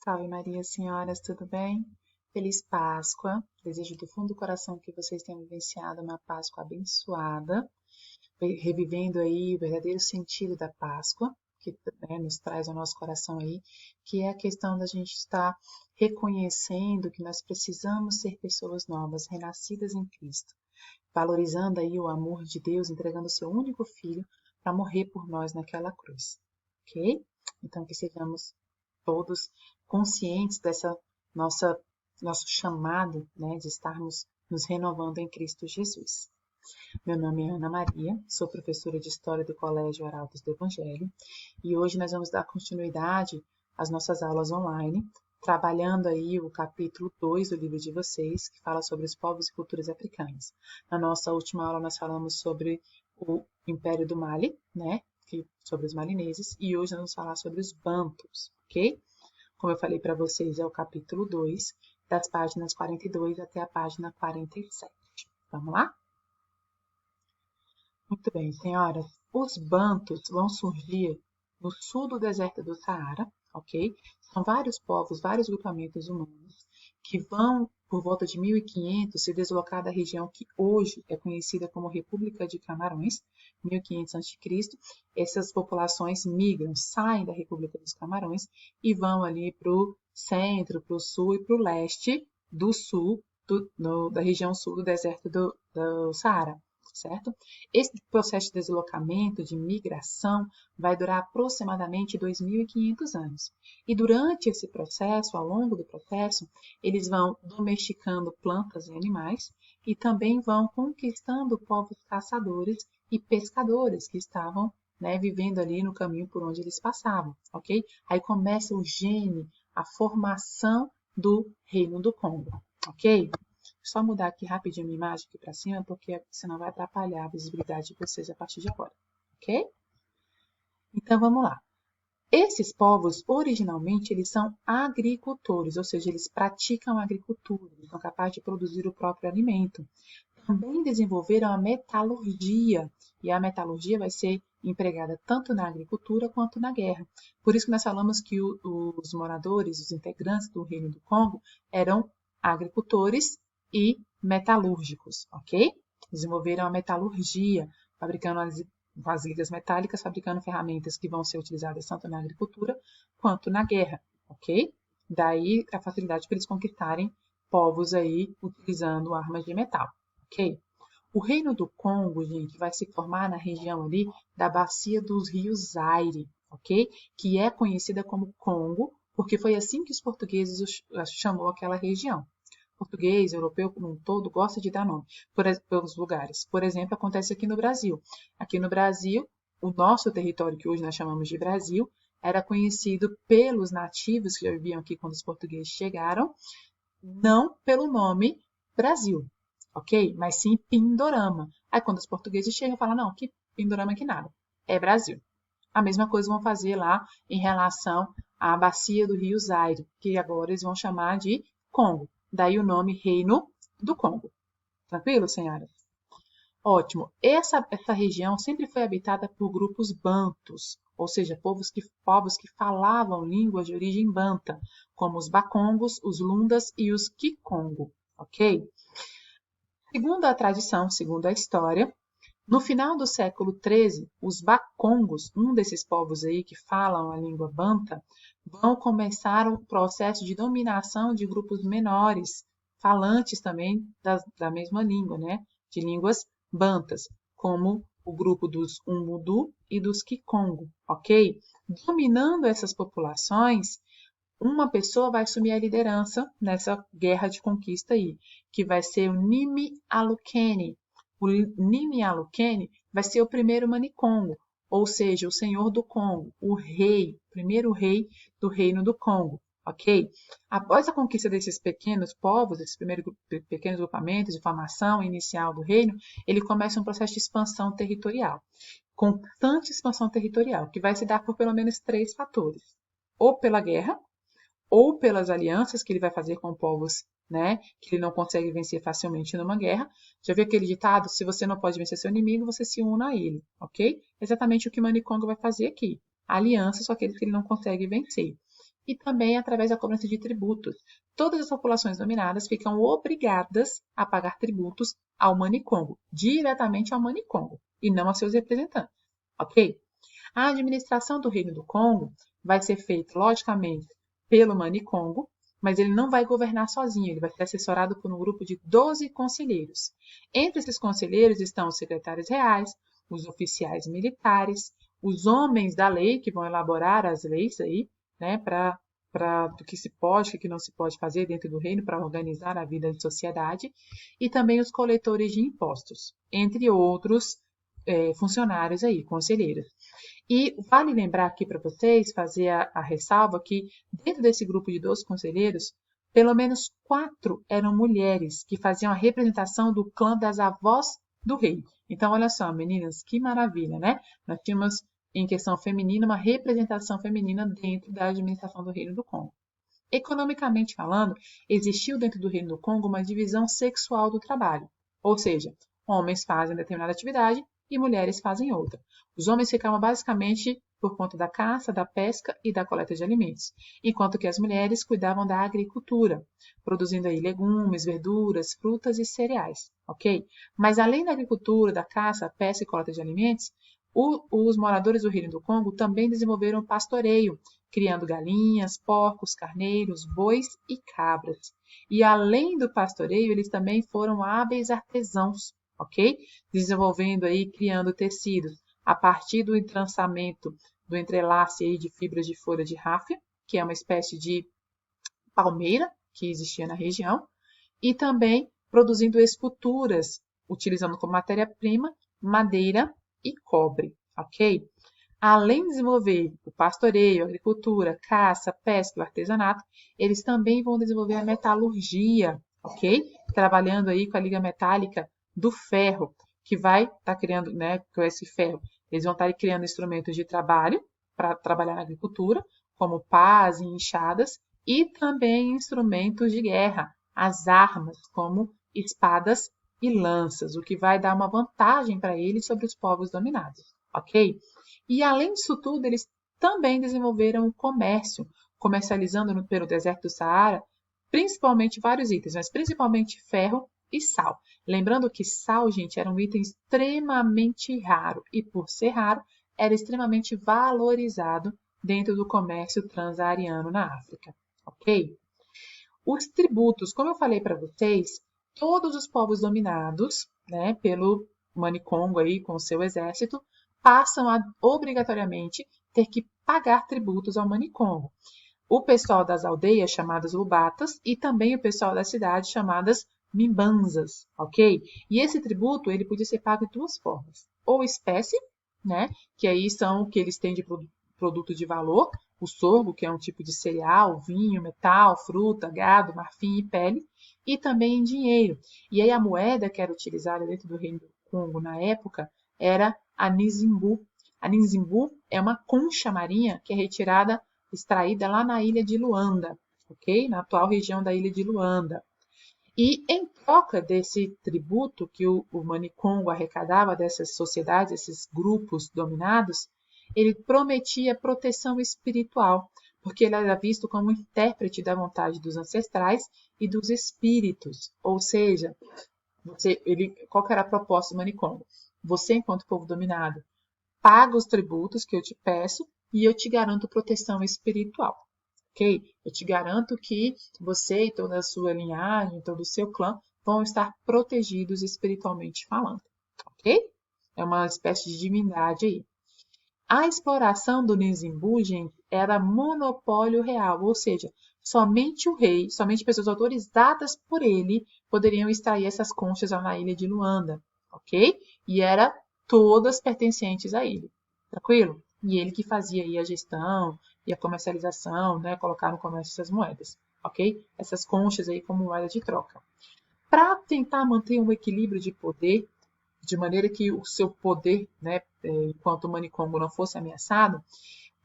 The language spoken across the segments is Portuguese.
Salve Maria, senhoras, tudo bem? Feliz Páscoa. Desejo do fundo do coração que vocês tenham vivenciado uma Páscoa abençoada, revivendo aí o verdadeiro sentido da Páscoa, que nos traz ao nosso coração aí, que é a questão da gente estar reconhecendo que nós precisamos ser pessoas novas, renascidas em Cristo, valorizando aí o amor de Deus, entregando o seu único filho para morrer por nós naquela cruz, ok? Então que sejamos todos conscientes dessa nosso chamado, né, de estarmos nos renovando em Cristo Jesus. Meu nome é Ana Maria, sou professora de História do Colégio Arautos do Evangelho e hoje nós vamos dar continuidade às nossas aulas online, trabalhando aí o capítulo 2 do livro de vocês, que fala sobre os povos e culturas africanas. Na nossa última aula nós falamos sobre o Império do Mali, né, sobre os malineses, e hoje nós vamos falar sobre os bantus, ok? Como eu falei para vocês, é o capítulo 2, das páginas 42 até a página 47. Vamos lá? Muito bem, senhoras. Os bantus vão surgir no sul do deserto do Saara, ok? São vários povos, vários grupamentos humanos que vão, por volta de 1500, se deslocar da região que hoje é conhecida como República de Camarões, 1500 a.C. Essas populações migram, saem da República dos Camarões e vão ali para o centro, para o sul e para o leste do sul, da região sul do deserto do Saara, certo? Esse processo de deslocamento, de migração, vai durar aproximadamente 2.500 anos. E durante esse processo, ao longo do processo, eles vão domesticando plantas e animais e também vão conquistando povos caçadores e pescadores que estavam, né, vivendo ali no caminho por onde eles passavam, ok? Aí começa o gene, a formação do Reino do Congo, ok? Só mudar aqui rapidinho minha imagem aqui para cima, porque senão vai atrapalhar a visibilidade de vocês a partir de agora, ok? Então vamos lá. Esses povos, originalmente, eles são agricultores, ou seja, eles praticam agricultura, eles são capazes de produzir o próprio alimento. Também desenvolveram a metalurgia, e a metalurgia vai ser empregada tanto na agricultura quanto na guerra. Por isso que nós falamos que os moradores, os integrantes do Reino do Congo, eram agricultores e metalúrgicos, ok? Desenvolveram a metalurgia, fabricando as vasilhas metálicas, fabricando ferramentas que vão ser utilizadas tanto na agricultura quanto na guerra, ok? Daí a facilidade para eles conquistarem povos aí utilizando armas de metal, ok? O Reino do Congo, gente, vai se formar na região ali da bacia dos rios Zaire, ok? Que é conhecida como Congo, porque foi assim que os portugueses chamou aquela região. Português, europeu como um todo, gosta de dar nome pelos lugares. Por exemplo, acontece aqui no Brasil. Aqui no Brasil, o nosso território, que hoje nós chamamos de Brasil, era conhecido pelos nativos que já viviam aqui quando os portugueses chegaram, não pelo nome Brasil, ok? Mas sim Pindorama. Aí quando os portugueses chegam, falam, não, que Pindorama que nada, é Brasil. A mesma coisa vão fazer lá em relação à bacia do rio Zaire, que agora eles vão chamar de Congo. Daí o nome Reino do Congo. Tranquilo, senhoras? Ótimo. Essa região sempre foi habitada por grupos bantus, ou seja, povos que falavam línguas de origem banta, como os bakongos, os lundas e os kikongo, ok? Segundo a tradição, segundo a história, no final do século XIII, os bakongos, um desses povos aí que falam a língua banta, vão começar o processo de dominação de grupos menores, falantes também da mesma língua, né? De línguas bantas, como o grupo dos Umbudu e dos Kikongo, ok? Dominando essas populações, uma pessoa vai assumir a liderança nessa guerra de conquista aí, que vai ser o Nimi Alukene. O Nimi Alukene vai ser o primeiro Manicongo, ou seja, o senhor do Congo, o primeiro rei do reino do Congo, ok? Após a conquista desses pequenos povos, desses primeiros pequenos grupamentos de formação inicial do reino, ele começa um processo de expansão territorial, constante expansão territorial, que vai se dar por pelo menos 3 fatores. Ou pela guerra, ou pelas alianças que ele vai fazer com povos, né, que ele não consegue vencer facilmente numa guerra. Já viu aquele ditado? Se você não pode vencer seu inimigo, você se una a ele, ok? Exatamente o que Manicongo vai fazer aqui. Alianças com aqueles que ele não consegue vencer. e também através da cobrança de tributos. Todas as populações dominadas ficam obrigadas a pagar tributos ao Manicongo, diretamente ao Manicongo, e não a seus representantes, ok? A administração do Reino do Congo vai ser feita, logicamente, pelo Manicongo, mas ele não vai governar sozinho, ele vai ser assessorado por um grupo de 12 conselheiros. Entre esses conselheiros estão os secretários reais, os oficiais militares, os homens da lei, que vão elaborar as leis aí, né, do que se pode, o que não se pode fazer dentro do reino para organizar a vida de sociedade, e também os coletores de impostos, entre outros funcionários aí, conselheiros. E vale lembrar aqui para vocês, fazer a ressalva que dentro desse grupo de 12 conselheiros, pelo menos 4 eram mulheres que faziam a representação do clã das avós do rei. Então, olha só, meninas, que maravilha, né? Nós tínhamos, em questão feminina, uma representação feminina dentro da administração do Reino do Congo. Economicamente falando, existiu dentro do Reino do Congo uma divisão sexual do trabalho. Ou seja, homens fazem determinada atividade e mulheres fazem outra. Os homens ficavam basicamente por conta da caça, da pesca e da coleta de alimentos, enquanto que as mulheres cuidavam da agricultura, produzindo aí legumes, verduras, frutas e cereais, ok? Mas além da agricultura, da caça, pesca e coleta de alimentos, os moradores do Reino do Congo também desenvolveram o pastoreio, criando galinhas, porcos, carneiros, bois e cabras. E além do pastoreio, eles também foram hábeis artesãos, ok? Desenvolvendo aí, criando tecidos a partir do entrançamento, do entrelace aí de fibras de folha de ráfia, que é uma espécie de palmeira que existia na região, e também produzindo esculturas, utilizando como matéria-prima madeira e cobre, ok? Além de desenvolver o pastoreio, a agricultura, caça, pesca e artesanato, eles também vão desenvolver a metalurgia, ok? Trabalhando aí com a liga metálica do ferro, que vai estar criando, né, com esse ferro, eles vão estar criando instrumentos de trabalho para trabalhar na agricultura, como pás e enxadas, e também instrumentos de guerra, as armas, como espadas e lanças, o que vai dar uma vantagem para eles sobre os povos dominados, ok? E além disso tudo, eles também desenvolveram o comércio, comercializando pelo deserto do Saara, principalmente vários itens, mas principalmente ferro e sal. Lembrando que sal, gente, era um item extremamente raro e, por ser raro, era extremamente valorizado dentro do comércio transsaariano na África, ok? Os tributos, como eu falei para vocês, todos os povos dominados, né, pelo Manicongo aí com o seu exército, passam a obrigatoriamente ter que pagar tributos ao Manicongo. O pessoal das aldeias, chamadas lubatas, e também o pessoal da cidade, chamadas mimbanzas, ok? E esse tributo, ele podia ser pago de duas formas. Ou espécie, né, que aí são o que eles têm de produto de valor, o sorgo, que é um tipo de cereal, vinho, metal, fruta, gado, marfim e pele, e também em dinheiro. E aí a moeda que era utilizada dentro do Reino do Congo na época era a nizimbu. A nizimbu é uma concha marinha que é retirada, extraída lá na ilha de Luanda, ok? Na atual região da ilha de Luanda. E em troca desse tributo que o Manicongo arrecadava dessas sociedades, esses grupos dominados, ele prometia proteção espiritual, porque ele era visto como intérprete da vontade dos ancestrais e dos espíritos. Ou seja, qual que era a proposta do Manicongo? Você, enquanto povo dominado, paga os tributos que eu te peço e eu te garanto proteção espiritual. Ok? Eu te garanto que você e toda a sua linhagem, todo o seu clã vão estar protegidos espiritualmente falando. Ok? É uma espécie de divindade aí. A exploração do Nizimbu, gente, era monopólio real, ou seja, somente o rei, somente pessoas autorizadas por ele poderiam extrair essas conchas lá na ilha de Luanda, ok? E era todas pertencentes a ele, tranquilo? E ele que fazia aí a gestão e a comercialização, né, colocar no comércio essas moedas, ok? Essas conchas aí como moeda de troca. Para tentar manter um equilíbrio de poder, de maneira que o seu poder, né, enquanto o Manicongo não fosse ameaçado,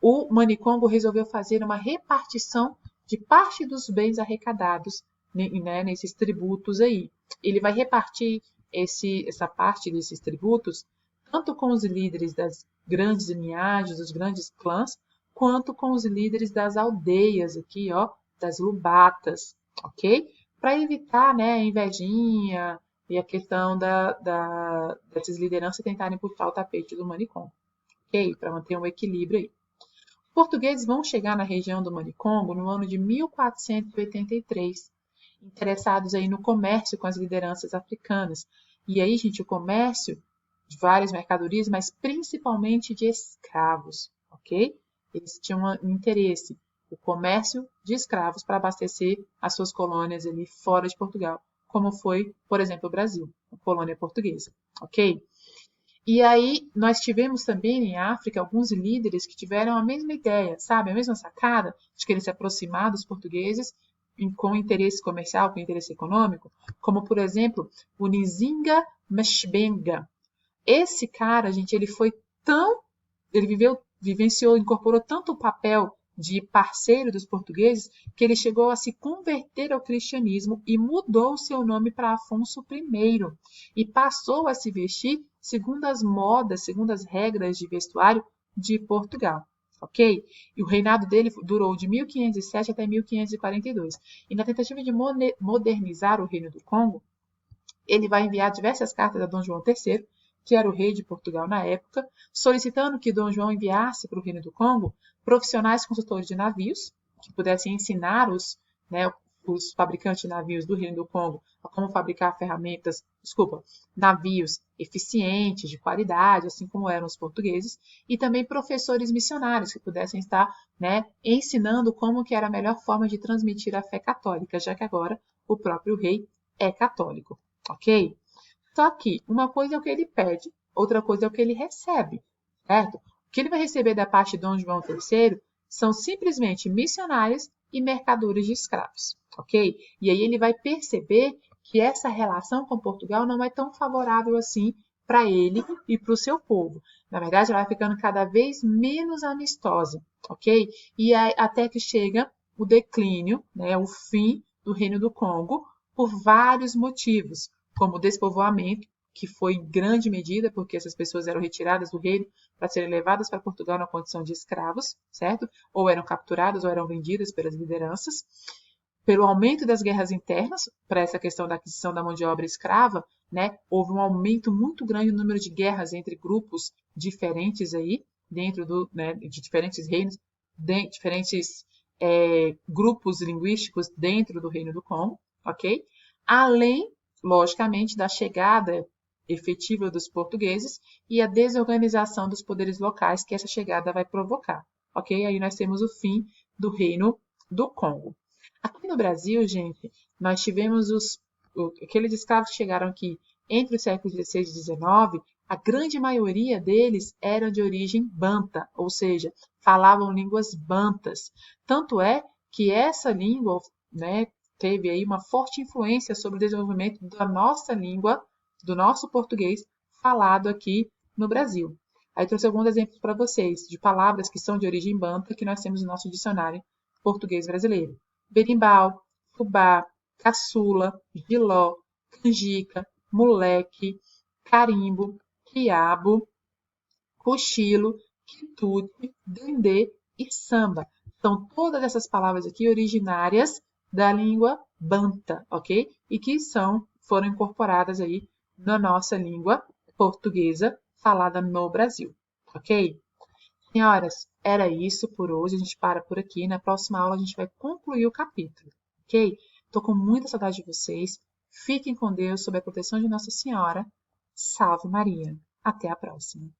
o Manicongo resolveu fazer uma repartição de parte dos bens arrecadados, né, nesses tributos aí. Ele vai repartir essa parte desses tributos tanto com os líderes das grandes linhagens, dos grandes clãs, quanto com os líderes das aldeias aqui, ó, das lubatas, ok? Para evitar, né, a invejinha e a questão dessas lideranças tentarem puxar o tapete do Manicongo, ok? Para manter um equilíbrio aí. Os portugueses vão chegar na região do Manicongo no ano de 1483, interessados aí no comércio com as lideranças africanas. E aí, gente, o comércio de várias mercadorias, mas principalmente de escravos, ok? Eles tinham um interesse, o comércio de escravos para abastecer as suas colônias ali fora de Portugal, como foi, por exemplo, o Brasil, a colônia portuguesa, ok? E aí nós tivemos também em África alguns líderes que tiveram a mesma ideia, sabe, a mesma sacada de querer se aproximar dos portugueses com interesse comercial, com interesse econômico, como por exemplo o Nzinga Mshbenga. Esse cara, gente, ele vivenciou, incorporou tanto o papel de parceiro dos portugueses que ele chegou a se converter ao cristianismo e mudou seu nome para Afonso I e passou a se vestir segundo as modas, segundo as regras de vestuário de Portugal, ok? E o reinado dele durou de 1507 até 1542. E na tentativa de modernizar o Reino do Congo, ele vai enviar diversas cartas a Dom João III, que era o rei de Portugal na época, solicitando que Dom João enviasse para o Reino do Congo profissionais consultores de navios, que pudessem ensinar os fabricantes de navios do Reino do Congo a como fabricar navios eficientes, de qualidade, assim como eram os portugueses, e também professores missionários que pudessem estar, né, ensinando como que era a melhor forma de transmitir a fé católica, já que agora o próprio rei é católico, ok? Só que uma coisa é o que ele pede, outra coisa é o que ele recebe, certo? O que ele vai receber da parte de Dom João III são simplesmente missionários e mercadores de escravos, ok? E aí ele vai perceber que essa relação com Portugal não é tão favorável assim para ele e para o seu povo. Na verdade, ela vai ficando cada vez menos amistosa, ok? E até que chega o declínio, né, o fim do Reino do Congo, por vários motivos, como o despovoamento, que foi em grande medida porque essas pessoas eram retiradas do reino para serem levadas para Portugal na condição de escravos, certo? Ou eram capturadas ou eram vendidas pelas lideranças. Pelo aumento das guerras internas, para essa questão da aquisição da mão de obra escrava, né, houve um aumento muito grande no número de guerras entre grupos diferentes aí, dentro de diferentes reinos, diferentes grupos linguísticos dentro do Reino do Congo, ok? Além, logicamente, da chegada efetiva dos portugueses e a desorganização dos poderes locais que essa chegada vai provocar, ok? Aí nós temos o fim do Reino do Congo. Aqui no Brasil, gente, nós tivemos aqueles escravos que chegaram aqui entre os séculos XVI e XIX, a grande maioria deles eram de origem banta, ou seja, falavam línguas bantas. Tanto é que essa língua, né, teve aí uma forte influência sobre o desenvolvimento da nossa língua, do nosso português falado aqui no Brasil. Aí trouxe alguns exemplos para vocês de palavras que são de origem banta que nós temos no nosso dicionário português brasileiro. Berimbau, fubá, caçula, giló, canjica, moleque, carimbo, quiabo, cochilo, quitute, dendê e samba. São todas essas palavras aqui originárias da língua banta, ok? E que foram incorporadas aí na nossa língua portuguesa falada no Brasil, ok? Senhoras, era isso por hoje. A gente para por aqui. Na próxima aula a gente vai concluir o capítulo, ok? Estou com muita saudade de vocês. Fiquem com Deus sob a proteção de Nossa Senhora. Salve Maria. Até a próxima.